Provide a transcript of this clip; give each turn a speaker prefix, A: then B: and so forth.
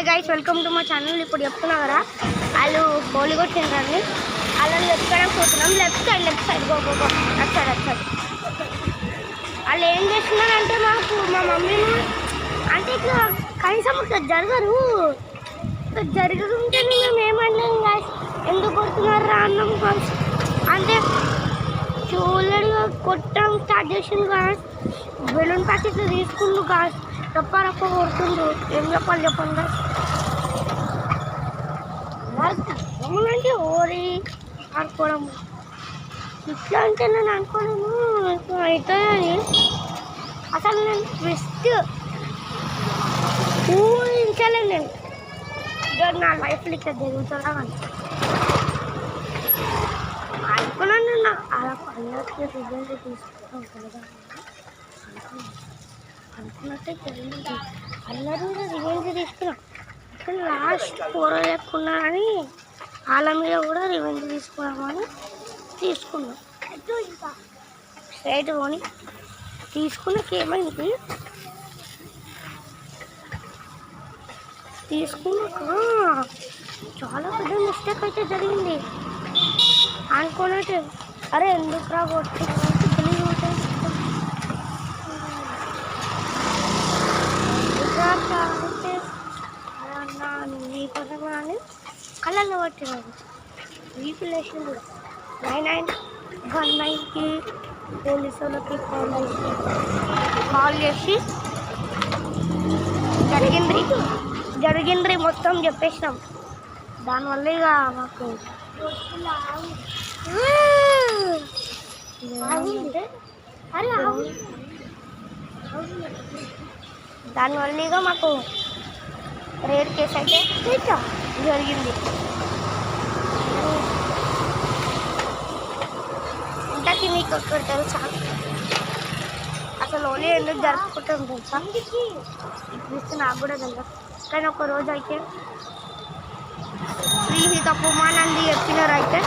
A: Guys welcome to మా channel. ఇప్పుడు చెప్తున్నా కదా వాళ్ళు హోలీ కొట్టిండ్రండి. అలా లెఫ్ట్ సైడ్ పోతున్నాం. లెఫ్ట్ సైడ్ గో అటు సైడ్ వాళ్ళు ఏం చేస్తున్నారంటే మా మమ్మీని అంటే ఇట్లా కనీసం ఇట్లా జరగకుంటే మేము ఏమన్నాం గాయస్, ఎందుకు కొడుతున్నారు రా అన్నాం గాయస్. అంటే చూడగా కొట్టడం స్టార్ట్ చేసింది గాయస్. బెలూన్ ప్యాకెట్లు తీసుకుండు గాయస్, రప్ప కొడుతుండ్రు. ఏం చెప్పాలి చెప్పండి గాయస్. అంటే ఓరి ఆడుకోవడం ఇట్లా అంటే నేను అనుకోలేను అవుతుంది. అసలు నేను ట్విస్ట్ ఊహించలేను. నేను ఈరోజు నా లైఫ్లో ఇట్లా జరుగుతుందా అనుకున్నాను. నేను అలా పండుగకి రిజల్ట్ తీసుకుంటాం కదా అనుకున్నట్టే జరిగింది. అందరూ రివెంజ్ తీసుకున్నాం. కానీ లాస్ట్ పోరలేకున్నా అని వాళ్ళ మీద కూడా రివెంజ్ తీసుకున్నామని తీసుకున్నాం. ఇంకా స్ట్రైట్ పోని తీసుకున్నాక ఏమైంది, తీసుకున్నాక చాలా పెద్ద మిస్టేక్ అయితే జరిగింది. అనుకున్నట్టు అరే ఎందుకు రా కొట్టి తెలియదు నీ పరంగా అని కళ్ళల్లో పట్టినాడు. రీఫిలేషన్ కూడా 9919కి పోలీసులకి కాల్ చేసి జరిగింది మొత్తం చెప్పేసినాం. దానివల్ల ఇక మాకు దానివల్ల ఇక మాకు రేర్ కేసు అయితే జరిగింది. ఇంతకీ మీకు ఒక్కటి తెలుసా, అసలు హోలీ ఎందుకు జరుపుకుంటాం తెలుసా? ఇప్పుడు నాకు కూడా తెలుసా. కానీ ఒక రోజు అయితే శ్రీహిత పుమానంది చెప్పినారు అయితే